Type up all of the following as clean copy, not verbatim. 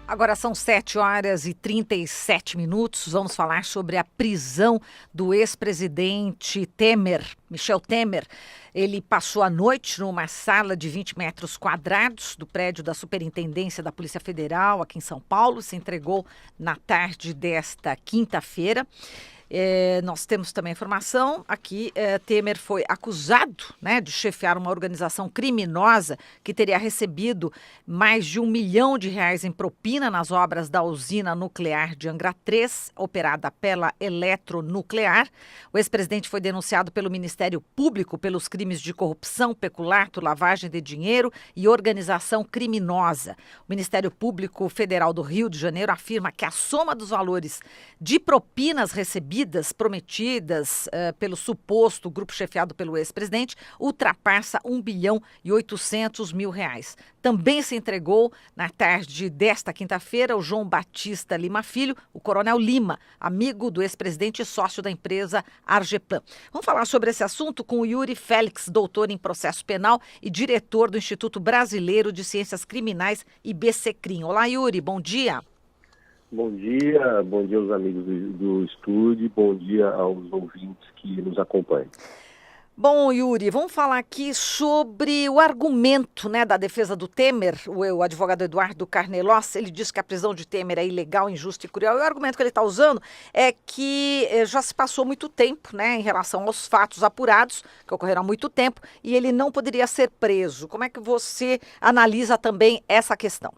Agora são 7h37. Vamos falar sobre a prisão do ex-presidente Temer, Michel Temer. Ele passou a noite numa sala de 20 metros quadrados do prédio da Superintendência da Polícia Federal, aqui em São Paulo. Se entregou na tarde desta quinta-feira. Nós temos também informação aqui, Temer foi acusado, né, de chefiar uma organização criminosa que teria recebido mais de R$ 1 milhão em propina nas obras da usina nuclear de Angra 3, operada pela Eletronuclear. O ex-presidente foi denunciado pelo Ministério Público pelos crimes de corrupção, peculato, lavagem de dinheiro e organização criminosa. O Ministério Público Federal do Rio de Janeiro afirma que a soma dos valores de propinas recebidas prometidas pelo suposto grupo chefiado pelo ex-presidente ultrapassa R$ 1 bilhão e 800 mil. Também se entregou na tarde desta quinta-feira o João Batista Lima Filho, o Coronel Lima, amigo do ex-presidente e sócio da empresa Argeplan. Vamos falar sobre esse assunto com o Yuri Félix, doutor em processo penal e diretor do Instituto Brasileiro de Ciências Criminais, IBCCRIM. Olá, Yuri, bom dia. Bom dia aos amigos do estúdio, bom dia aos ouvintes que nos acompanham. Bom, Yuri, vamos falar aqui sobre o argumento, né, da defesa do Temer. O advogado Eduardo Carnelós, ele diz que a prisão de Temer é ilegal, injusta e cruel. E o argumento que ele está usando é que já se passou muito tempo, né, em relação aos fatos apurados, que ocorreram há muito tempo, e ele não poderia ser preso. Como é que você analisa também essa questão?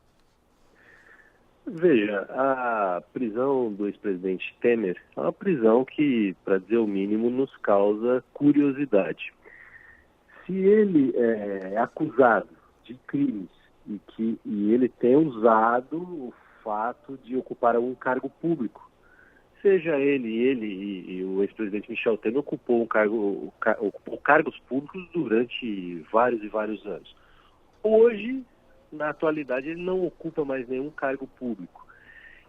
Veja, a prisão do ex-presidente Temer é uma prisão que, para dizer o mínimo, nos causa curiosidade. Se ele é acusado de crimes e ele tem usado o fato de ocupar algum cargo público, seja ele e o ex-presidente Michel Temer ocupou cargos públicos durante vários e vários anos. Hoje, na atualidade, ele não ocupa mais nenhum cargo público.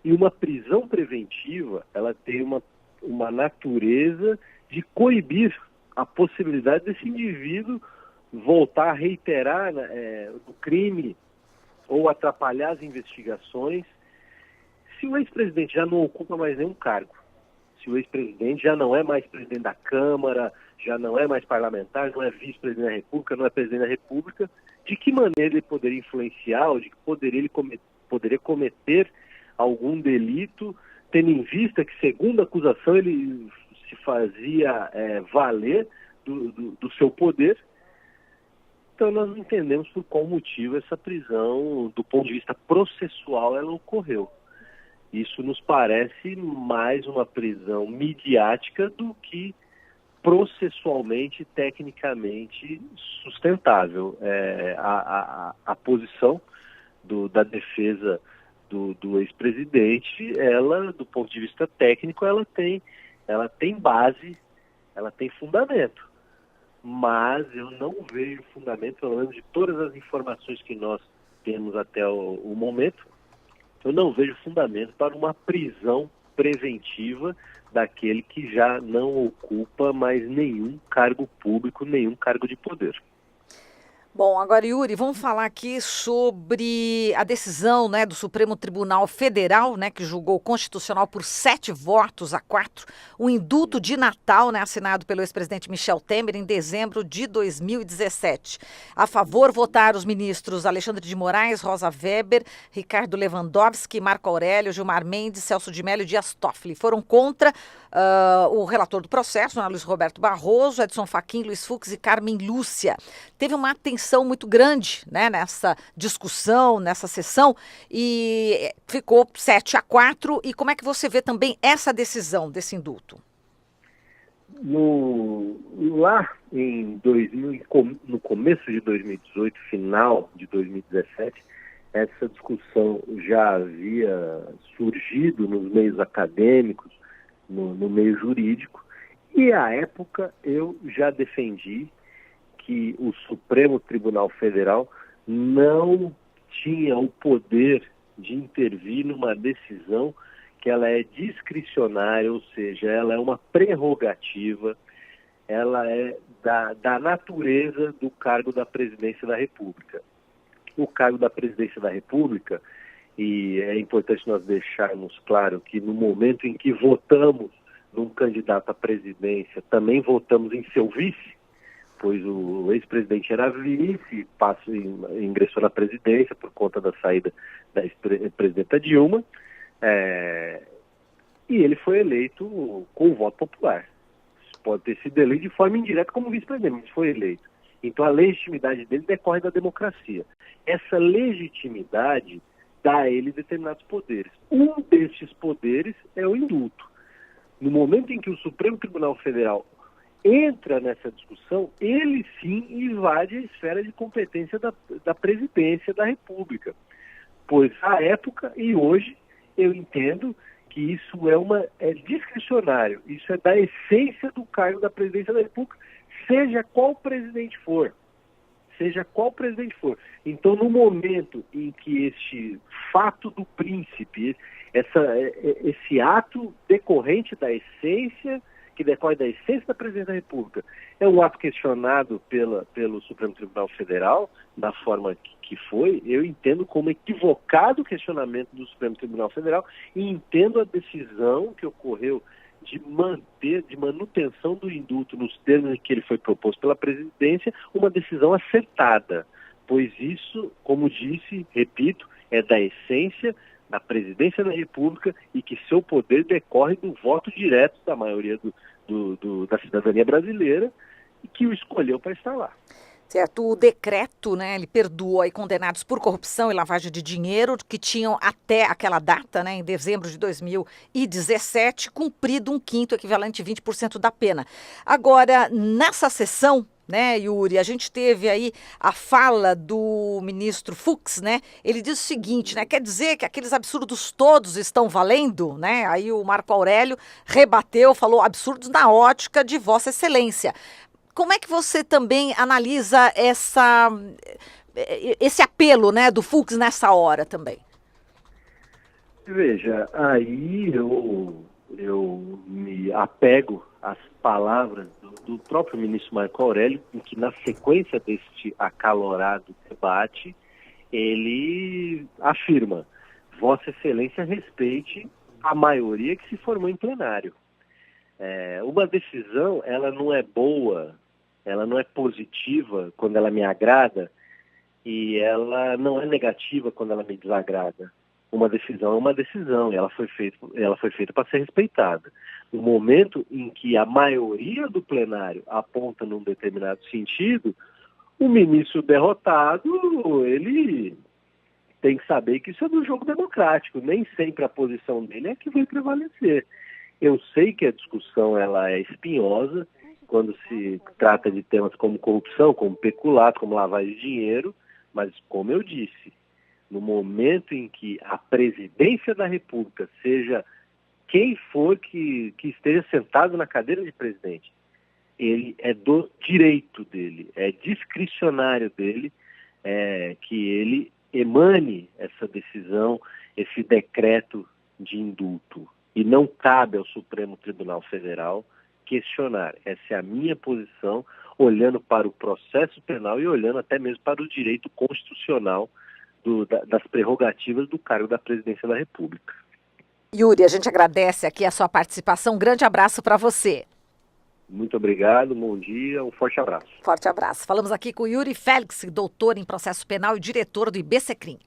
E uma prisão preventiva, ela tem uma natureza de coibir a possibilidade desse indivíduo voltar a reiterar o crime ou atrapalhar as investigações. Se o ex-presidente já não ocupa mais nenhum cargo, se o ex-presidente já não é mais presidente da Câmara, já não é mais parlamentar, não é vice-presidente da República, não é presidente da República, de que maneira ele poderia influenciar ou de que poderia cometer algum delito, tendo em vista que, segundo a acusação, ele se fazia valer do seu poder? Então nós não entendemos por qual motivo essa prisão, do ponto de vista processual, ela ocorreu. Isso nos parece mais uma prisão midiática do que processualmente, tecnicamente sustentável. A posição da defesa do ex-presidente, ela, do ponto de vista técnico, ela tem base, ela tem fundamento. Mas eu não vejo fundamento, pelo menos de todas as informações que nós temos até o momento, eu não vejo fundamento para uma prisão preventiva daquele que já não ocupa mais nenhum cargo público, nenhum cargo de poder. Bom, agora, Yuri, vamos falar aqui sobre a decisão, né, do Supremo Tribunal Federal, né, que julgou constitucional por 7 votos a 4, o indulto de Natal, né, assinado pelo ex-presidente Michel Temer em dezembro de 2017. A favor votaram os ministros Alexandre de Moraes, Rosa Weber, Ricardo Lewandowski, Marco Aurélio, Gilmar Mendes, Celso de Mello e Dias Toffoli. Foram contra o relator do processo, Luiz Roberto Barroso, Edson Fachin, Luiz Fux e Carmen Lúcia. Teve uma atenção muito grande, né, nessa discussão, nessa sessão, e ficou 7 a 4. E como é que você vê também essa decisão desse indulto? Lá no começo de 2018, final de 2017, essa discussão já havia surgido nos meios acadêmicos, no meio jurídico, e à época eu já defendi que o Supremo Tribunal Federal não tinha o poder de intervir numa decisão que ela é discricionária, ou seja, ela é uma prerrogativa, ela é da natureza do cargo da presidência da República. O cargo da presidência da República, e é importante nós deixarmos claro que no momento em que votamos num candidato à presidência, também votamos em seu vice, pois o ex-presidente era vice, ingressou na presidência por conta da saída da ex-presidenta Dilma, e ele foi eleito com o voto popular. Pode ter sido eleito de forma indireta como vice-presidente, mas foi eleito. Então a legitimidade dele decorre da democracia. Essa legitimidade dá a ele determinados poderes. Um destes poderes é o indulto. No momento em que o Supremo Tribunal Federal entra nessa discussão, ele sim invade a esfera de competência da presidência da República. Pois à época e hoje eu entendo que isso é discricionário, isso é da essência do cargo da presidência da República, seja qual presidente for. Então, no momento em que este fato do príncipe, esse ato decorrente da essência, que decorre da essência da presidência da República, é um ato questionado pelo Supremo Tribunal Federal, da forma que foi, eu entendo como equivocado o questionamento do Supremo Tribunal Federal e entendo a decisão que ocorreu de manutenção do indulto nos termos em que ele foi proposto pela presidência, uma decisão acertada, pois isso, como disse, repito, é da essência da presidência da República e que seu poder decorre do voto direto da maioria da cidadania brasileira e que o escolheu para estar lá. Certo, o decreto, né, ele perdoou aí condenados por corrupção e lavagem de dinheiro que tinham até aquela data, né, em dezembro de 2017, cumprido 1/5, equivalente a 20% da pena. Agora, nessa sessão, né, Yuri, a gente teve aí a fala do ministro Fux, né, ele diz o seguinte, né, quer dizer que aqueles absurdos todos estão valendo, né, aí o Marco Aurélio rebateu, falou absurdos na ótica de Vossa Excelência. Como é que você também analisa esse apelo, né, do Fux nessa hora também? Veja, aí eu me apego às palavras do próprio ministro Marco Aurélio, em que na sequência deste acalorado debate, ele afirma: Vossa Excelência respeite a maioria que se formou em plenário. Uma decisão, ela não é boa, ela não é positiva quando ela me agrada e ela não é negativa quando ela me desagrada. Uma decisão é uma decisão e ela foi feita para ser respeitada. No momento em que a maioria do plenário aponta num determinado sentido, o ministro derrotado, ele tem que saber que isso é do jogo democrático. Nem sempre a posição dele é que vai prevalecer. Eu sei que a discussão ela é espinhosa, quando se trata de temas como corrupção, como peculato, como lavagem de dinheiro, mas como eu disse, no momento em que a presidência da República, seja quem for que esteja sentado na cadeira de presidente, ele é do direito dele, é discricionário dele, que ele emane essa decisão, esse decreto de indulto. E não cabe ao Supremo Tribunal Federal questionar. Essa é a minha posição, olhando para o processo penal e olhando até mesmo para o direito constitucional das prerrogativas do cargo da presidência da República. Yuri, a gente agradece aqui a sua participação. Um grande abraço para você. Muito obrigado, bom dia, um forte abraço. Forte abraço. Falamos aqui com Yuri Félix, doutor em processo penal e diretor do IBCCRIM.